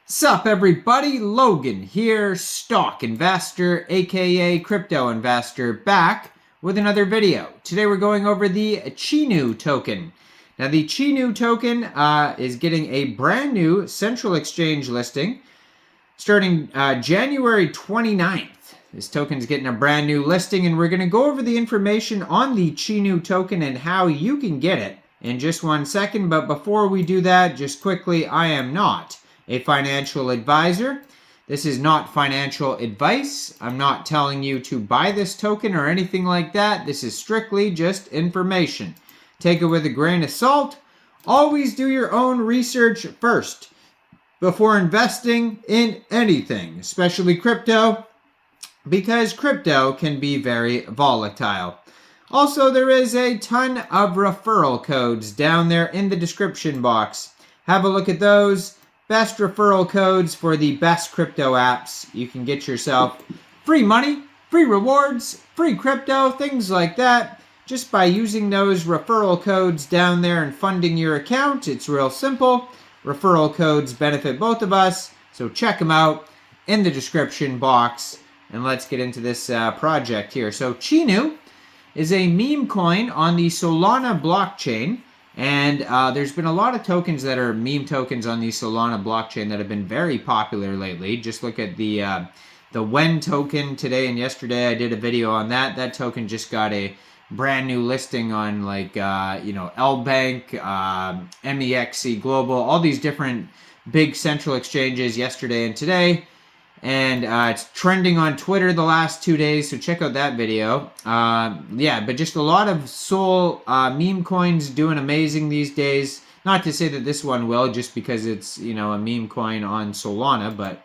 Sup everybody, Logan here, stock investor aka crypto investor, back with another video. Today we're going over the Chinu token. Now the Chinu token is getting a brand new central exchange listing starting January 29th. This token is getting a brand new listing, and we're going to go over the information on the Chinu token and how you can get it in just 1 second. But before we do that, just quickly, I am not a financial advisor. This is not financial advice. I'm not telling you to buy this token or anything like that. This is strictly just information. Take it with a grain of salt. Always do your own research first before investing in anything, especially crypto, because crypto can be very volatile. Also, there is a ton of referral codes down there in the description box. Have a look at those. Best referral codes for the best crypto apps. You can get yourself free money, free rewards, free crypto, things like that, just by using those referral codes down there and funding your account. It's real simple. Referral codes benefit both of us, so check them out in the description box. And let's get into this project here. So Chinu is a meme coin on the Solana blockchain. And there's been a lot of tokens that are meme tokens on the Solana blockchain that have been very popular lately. Just look at the WEN token today and yesterday. I did a video on that. That token just got a brand new listing on LBank, MEXC Global, all these different big central exchanges yesterday and today. And it's trending on Twitter the last 2 days, so check out that video. But just a lot of Sol meme coins doing amazing these days. Not to say that this one will, just because it's, a meme coin on Solana, but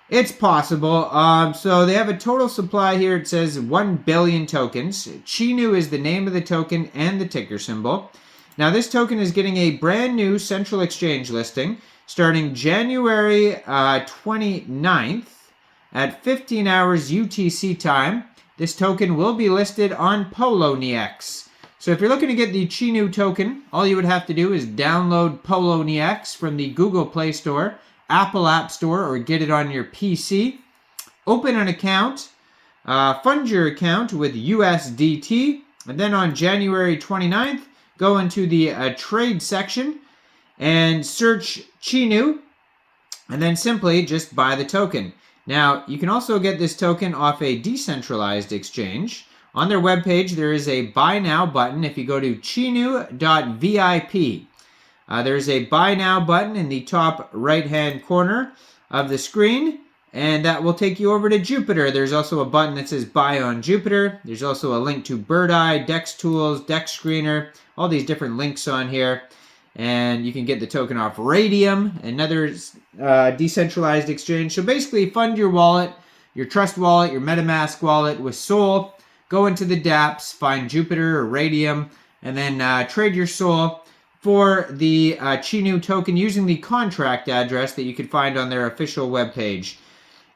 it's possible. So they have a total supply here. It says 1 billion tokens. Chinu is the name of the token and the ticker symbol. Now this token is getting a brand new central exchange listing starting January 29th at 15 hours UTC time. This token will be listed on Poloniex. So if you're looking to get the Chinu token, all you would have to do is download Poloniex from the Google Play Store, Apple App Store, or get it on your PC. Open an account, fund your account with USDT, and then on January 29th, go into the trade section and search Chinu, and then simply just buy the token. Now, you can also get this token off a decentralized exchange. On their webpage, there is a Buy Now button. If you go to chinu.vip, there's a Buy Now button in the top right-hand corner of the screen, and that will take you over to Jupiter. There's also a button that says Buy on Jupiter. There's also a link to Birdeye, Dex Tools, Dex Screener, all these different links on here. And you can get the token off Raydium, another decentralized exchange. So basically, fund your wallet, your Trust wallet, your MetaMask wallet with Sol. Go into the dApps, find Jupiter or Raydium, and then trade your Sol for the Chinu token using the contract address that you can find on their official webpage.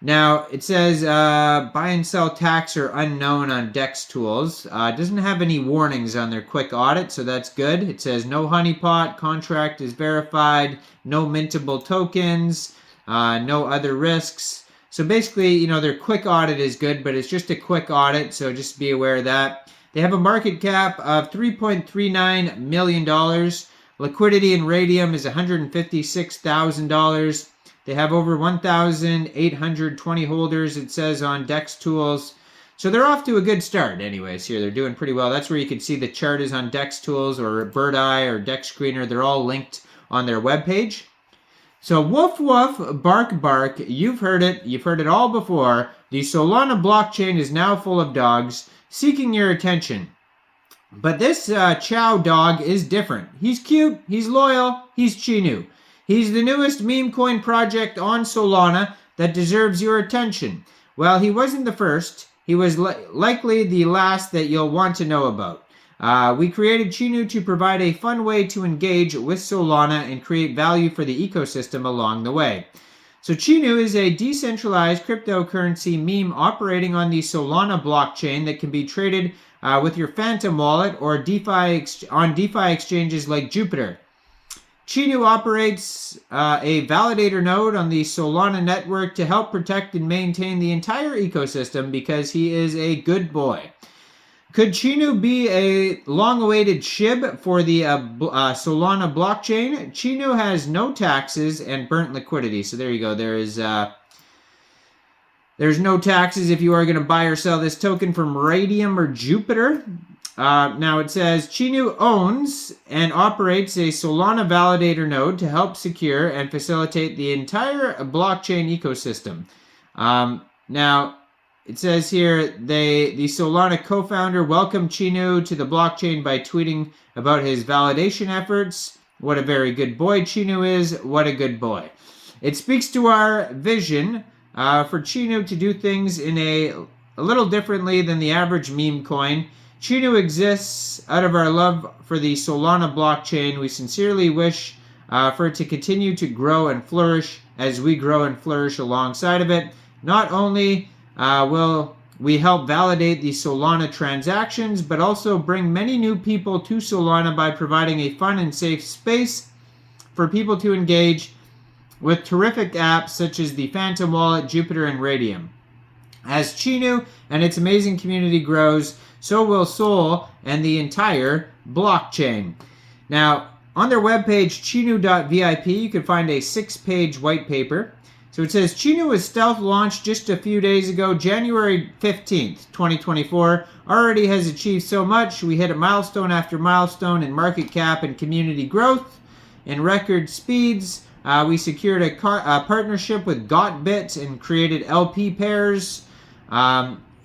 Now, it says buy and sell tax are unknown on Dex Tools. It doesn't have any warnings on their quick audit, so that's good. It says no honeypot, contract is verified, no mintable tokens, no other risks. So basically, their quick audit is good, but it's just a quick audit, so just be aware of that. They have a market cap of $3.39 million. Liquidity in Raydium is $156,000. They have over 1,820 holders, it says, on Dex Tools. So they're off to a good start anyways here. They're doing pretty well. That's where you can see the chart is on Dex Tools or Birdeye or Dex Screener. They're all linked on their webpage. So woof woof, bark bark, you've heard it. You've heard it all before. The Solana blockchain is now full of dogs seeking your attention. But this Chow dog is different. He's cute, he's loyal, he's Chinu. He's the newest meme coin project on Solana that deserves your attention. Well, he wasn't the first. He was likely the last that you'll want to know about. We created Chinu to provide a fun way to engage with Solana and create value for the ecosystem along the way. So Chinu is a decentralized cryptocurrency meme operating on the Solana blockchain that can be traded with your Phantom wallet or on DeFi exchanges like Jupiter. Chinu operates a validator node on the Solana network to help protect and maintain the entire ecosystem because he is a good boy. Could Chinu be a long-awaited SHIB for the Solana blockchain? Chinu has no taxes and burnt liquidity. So there you go. There's no taxes if you are going to buy or sell this token from Raydium or Jupiter. Now it says Chinu owns and operates a Solana validator node to help secure and facilitate the entire blockchain ecosystem. Now it says here the Solana co-founder welcomed Chinu to the blockchain by tweeting about his validation efforts. What a very good boy Chinu is. What a good boy. It speaks to our vision for Chinu to do things in a little differently than the average meme coin. Chinu exists out of our love for the Solana blockchain. We sincerely wish for it to continue to grow and flourish as we grow and flourish alongside of it. Not only will we help validate the Solana transactions, but also bring many new people to Solana by providing a fun and safe space for people to engage with terrific apps such as the Phantom Wallet, Jupiter, and Raydium. As Chinu and its amazing community grows, so will Sol and the entire blockchain. Now, on their webpage, chinu.vip, you can find a 6-page white paper. So it says, Chinu was stealth launched just a few days ago, January 15th, 2024. Already has achieved so much. We hit a milestone after milestone in market cap and community growth in record speeds. We secured a partnership with GotBit and created LP pairs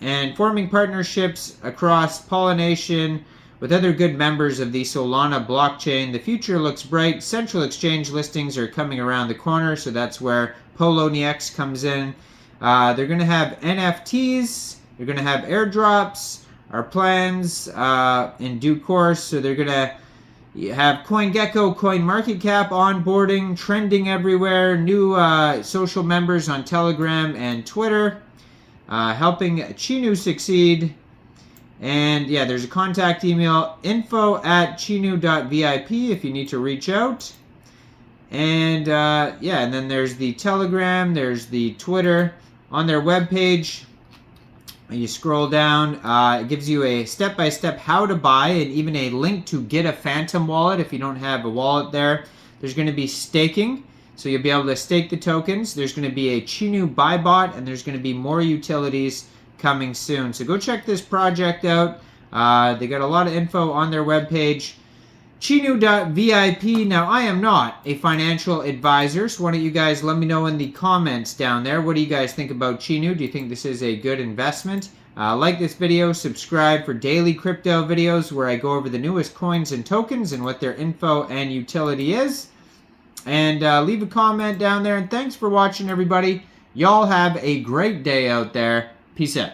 and forming partnerships across Poloniex with other good members of the Solana blockchain. The future looks bright. Central exchange listings are coming around the corner, so that's where Poloniex comes in. They're going to have NFTs. They're going to have airdrops. Our plans in due course. So they're going to have CoinGecko, CoinMarketCap onboarding, trending everywhere. New social members on Telegram and Twitter, helping Chinu succeed. And yeah, there's a contact email, info@chinu.vip if you need to reach out. And yeah, and then there's the Telegram, there's the Twitter. On their webpage, you scroll down, it gives you a step-by-step how to buy and even a link to get a Phantom wallet if you don't have a wallet there. There's going to be staking, so you'll be able to stake the tokens. There's going to be a Chinu buy bot, and there's going to be more utilities coming soon. So go check this project out. They got a lot of info on their webpage. Chinu.vip. Now, I am not a financial advisor, so why don't you guys let me know in the comments down there. What do you guys think about Chinu? Do you think this is a good investment? Like this video, subscribe for daily crypto videos where I go over the newest coins and tokens and what their info and utility is. And leave a comment down there. And thanks for watching, everybody. Y'all have a great day out there. Peace out.